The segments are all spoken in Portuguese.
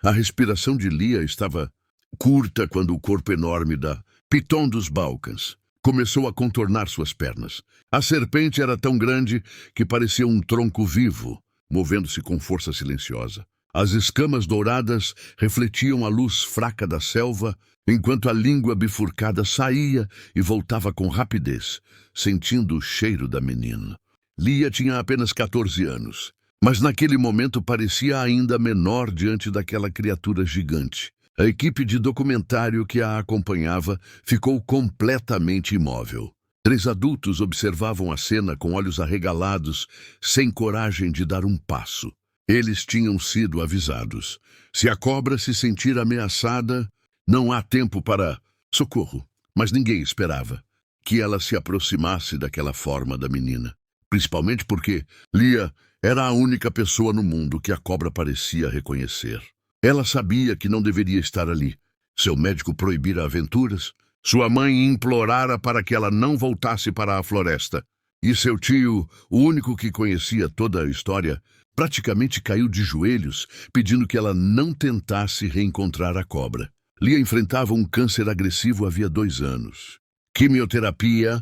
A respiração de Lia estava curta quando o corpo enorme da Piton dos Balcãs começou a contornar suas pernas. A serpente era tão grande que parecia um tronco vivo, movendo-se com força silenciosa. As escamas douradas refletiam a luz fraca da selva, enquanto a língua bifurcada saía e voltava com rapidez, sentindo o cheiro da menina. Lia tinha apenas 14 anos, mas naquele momento parecia ainda menor diante daquela criatura gigante. A equipe de documentário que a acompanhava ficou completamente imóvel. 3 adultos observavam a cena com olhos arregalados, sem coragem de dar um passo. Eles tinham sido avisados. Se a cobra se sentir ameaçada, não há tempo para socorro. Mas ninguém esperava que ela se aproximasse daquela forma da menina. Principalmente porque Lia era a única pessoa no mundo que a cobra parecia reconhecer. Ela sabia que não deveria estar ali. Seu médico proibira aventuras. Sua mãe implorara para que ela não voltasse para a floresta. E seu tio, o único que conhecia toda a história, praticamente caiu de joelhos, pedindo que ela não tentasse reencontrar a cobra. Lia enfrentava um câncer agressivo havia 2 anos. Quimioterapia,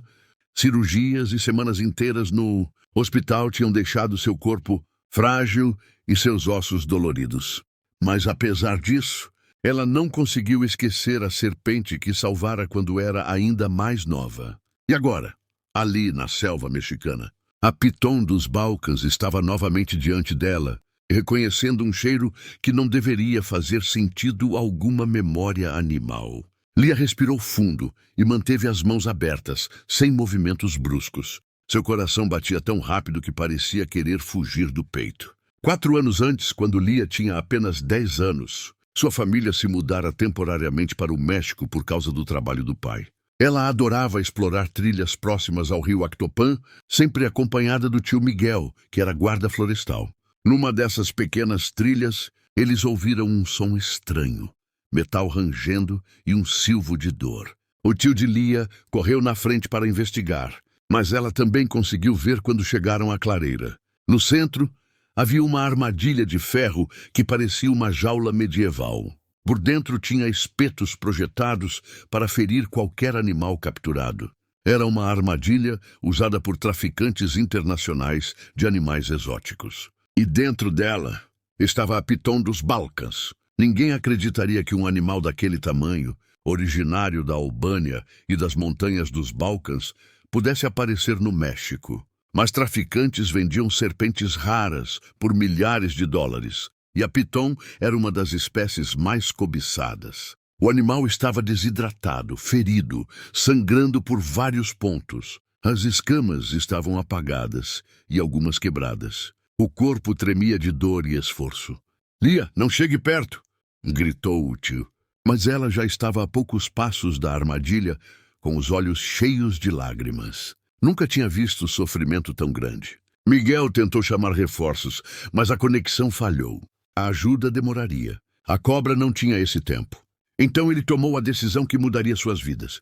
cirurgias e semanas inteiras no hospital tinham deixado seu corpo frágil e seus ossos doloridos. Mas apesar disso, ela não conseguiu esquecer a serpente que salvara quando era ainda mais nova. E agora, ali na selva mexicana, a Piton dos Balcãs estava novamente diante dela, reconhecendo um cheiro que não deveria fazer sentido alguma memória animal. Lia respirou fundo e manteve as mãos abertas, sem movimentos bruscos. Seu coração batia tão rápido que parecia querer fugir do peito. 4 anos antes, quando Lia tinha apenas 10 anos, sua família se mudara temporariamente para o México por causa do trabalho do pai. Ela adorava explorar trilhas próximas ao rio Actopan, sempre acompanhada do tio Miguel, que era guarda florestal. Numa dessas pequenas trilhas, eles ouviram um som estranho, metal rangendo e um silvo de dor. O tio de Lia correu na frente para investigar, mas ela também conseguiu ver quando chegaram à clareira. No centro, havia uma armadilha de ferro que parecia uma jaula medieval. Por dentro tinha espetos projetados para ferir qualquer animal capturado. Era uma armadilha usada por traficantes internacionais de animais exóticos. E dentro dela estava a Piton dos Balcãs. Ninguém acreditaria que um animal daquele tamanho, originário da Albânia e das montanhas dos Balcãs, pudesse aparecer no México. Mas traficantes vendiam serpentes raras por milhares de dólares. E a Piton era uma das espécies mais cobiçadas. O animal estava desidratado, ferido, sangrando por vários pontos. As escamas estavam apagadas e algumas quebradas. O corpo tremia de dor e esforço. "Lia, não chegue perto!" gritou o tio. Mas ela já estava a poucos passos da armadilha, com os olhos cheios de lágrimas. Nunca tinha visto sofrimento tão grande. Miguel tentou chamar reforços, mas a conexão falhou. A ajuda demoraria. A cobra não tinha esse tempo. Então ele tomou a decisão que mudaria suas vidas.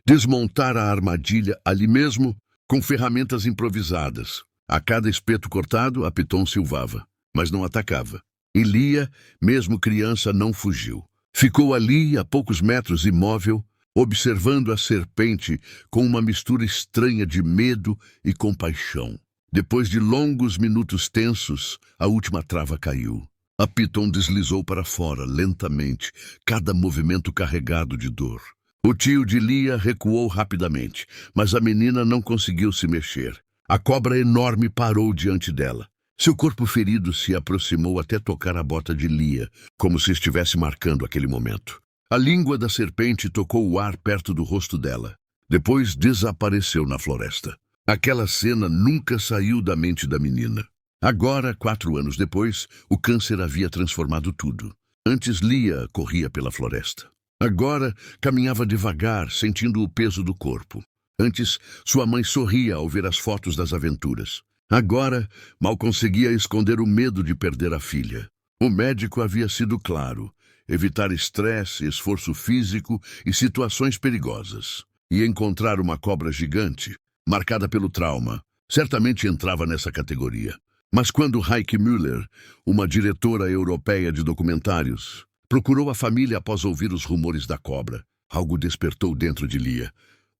Desmontar a armadilha ali mesmo, com ferramentas improvisadas. A cada espeto cortado, a Piton silvava, mas não atacava. E Lia, mesmo criança, não fugiu. Ficou ali, a poucos metros, imóvel, observando a serpente com uma mistura estranha de medo e compaixão. Depois de longos minutos tensos, a última trava caiu. A Piton deslizou para fora, lentamente, cada movimento carregado de dor. O tio de Lia recuou rapidamente, mas a menina não conseguiu se mexer. A cobra enorme parou diante dela. Seu corpo ferido se aproximou até tocar a bota de Lia, como se estivesse marcando aquele momento. A língua da serpente tocou o ar perto do rosto dela. Depois desapareceu na floresta. Aquela cena nunca saiu da mente da menina. Agora, 4 anos depois, o câncer havia transformado tudo. Antes Lia corria pela floresta. Agora caminhava devagar, sentindo o peso do corpo. Antes, sua mãe sorria ao ver as fotos das aventuras. Agora, mal conseguia esconder o medo de perder a filha. O médico havia sido claro: evitar estresse, esforço físico e situações perigosas. E encontrar uma cobra gigante, marcada pelo trauma, certamente entrava nessa categoria. Mas quando Heike Müller, uma diretora europeia de documentários, procurou a família após ouvir os rumores da cobra, algo despertou dentro de Lia.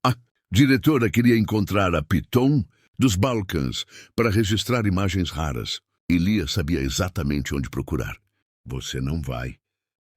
A diretora queria encontrar a Piton dos Balcãs para registrar imagens raras, e Lia sabia exatamente onde procurar. Você não vai,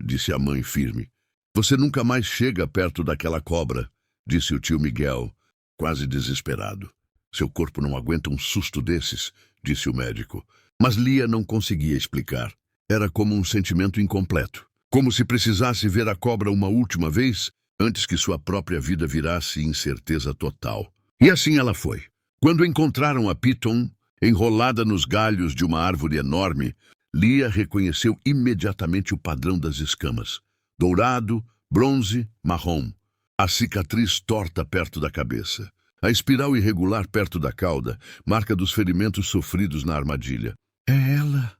disse a mãe firme. Você nunca mais chega perto daquela cobra, disse o tio Miguel, quase desesperado. Seu corpo não aguenta um susto desses, disse o médico. Mas Lia não conseguia explicar. Era como um sentimento incompleto. Como se precisasse ver a cobra uma última vez, antes que sua própria vida virasse incerteza total. E assim ela foi. Quando encontraram a Piton, enrolada nos galhos de uma árvore enorme, Lia reconheceu imediatamente o padrão das escamas. Dourado, bronze, marrom. A cicatriz torta perto da cabeça. A espiral irregular perto da cauda, marca dos ferimentos sofridos na armadilha. É ela,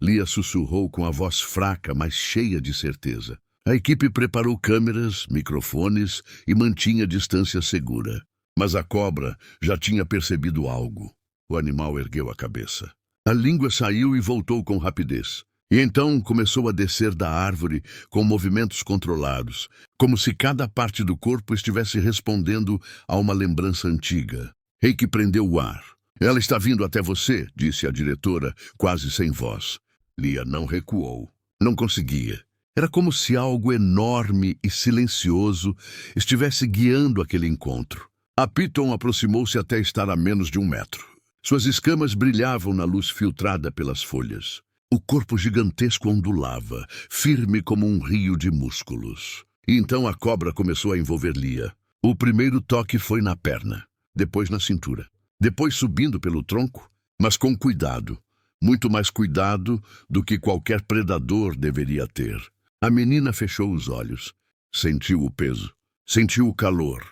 Lia sussurrou com a voz fraca, mas cheia de certeza. A equipe preparou câmeras, microfones e mantinha distância segura. Mas a cobra já tinha percebido algo. O animal ergueu a cabeça. A língua saiu e voltou com rapidez. E então começou a descer da árvore com movimentos controlados, como se cada parte do corpo estivesse respondendo a uma lembrança antiga. Heike prendeu o ar. Ela está vindo até você, disse a diretora, quase sem voz. Lia não recuou. Não conseguia. Era como se algo enorme e silencioso estivesse guiando aquele encontro. A Piton aproximou-se até estar a menos de 1 metro. Suas escamas brilhavam na luz filtrada pelas folhas. O corpo gigantesco ondulava, firme como um rio de músculos. E então a cobra começou a envolver Lia. O primeiro toque foi na perna, depois na cintura, depois subindo pelo tronco, mas com cuidado. Muito mais cuidado do que qualquer predador deveria ter. A menina fechou os olhos. Sentiu o peso, sentiu o calor,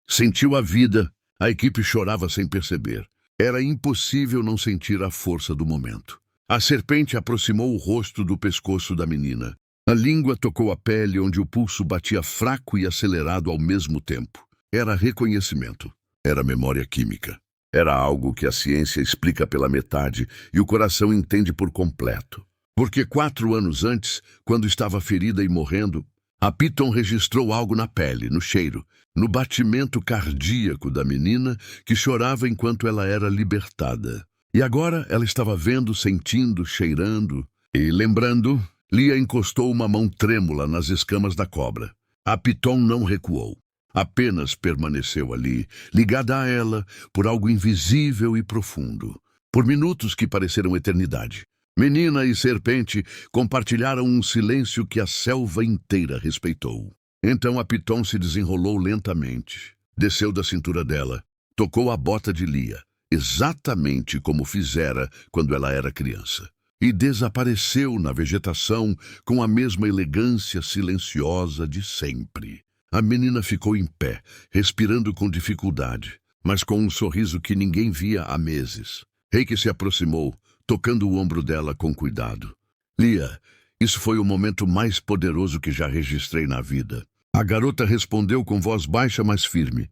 sentiu a vida. A equipe chorava sem perceber. Era impossível não sentir a força do momento. A serpente aproximou o rosto do pescoço da menina. A língua tocou a pele onde o pulso batia fraco e acelerado ao mesmo tempo. Era reconhecimento. Era memória química. Era algo que a ciência explica pela metade e o coração entende por completo. Porque 4 anos antes, quando estava ferida e morrendo, a Piton registrou algo na pele, no cheiro, no batimento cardíaco da menina que chorava enquanto ela era libertada. E agora ela estava vendo, sentindo, cheirando e lembrando. Lia encostou uma mão trêmula nas escamas da cobra. A Piton não recuou. Apenas permaneceu ali, ligada a ela por algo invisível e profundo. Por minutos que pareceram eternidade. Menina e serpente compartilharam um silêncio que a selva inteira respeitou. Então a Piton se desenrolou lentamente. Desceu da cintura dela. Tocou a bota de Lia. Exatamente como fizera quando ela era criança. E desapareceu na vegetação com a mesma elegância silenciosa de sempre. A menina ficou em pé, respirando com dificuldade, mas com um sorriso que ninguém via há meses. Heike se aproximou, tocando o ombro dela com cuidado. Lia, isso foi o momento mais poderoso que já registrei na vida. A garota respondeu com voz baixa, mas firme.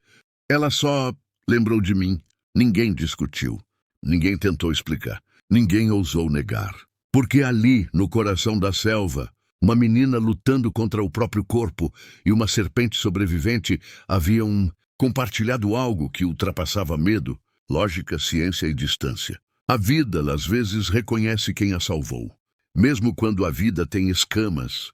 Ela só lembrou de mim. Ninguém discutiu. Ninguém tentou explicar. Ninguém ousou negar. Porque ali, no coração da selva, uma menina lutando contra o próprio corpo e uma serpente sobrevivente haviam compartilhado algo que ultrapassava medo, lógica, ciência e distância. A vida, às vezes, reconhece quem a salvou. Mesmo quando a vida tem escamas,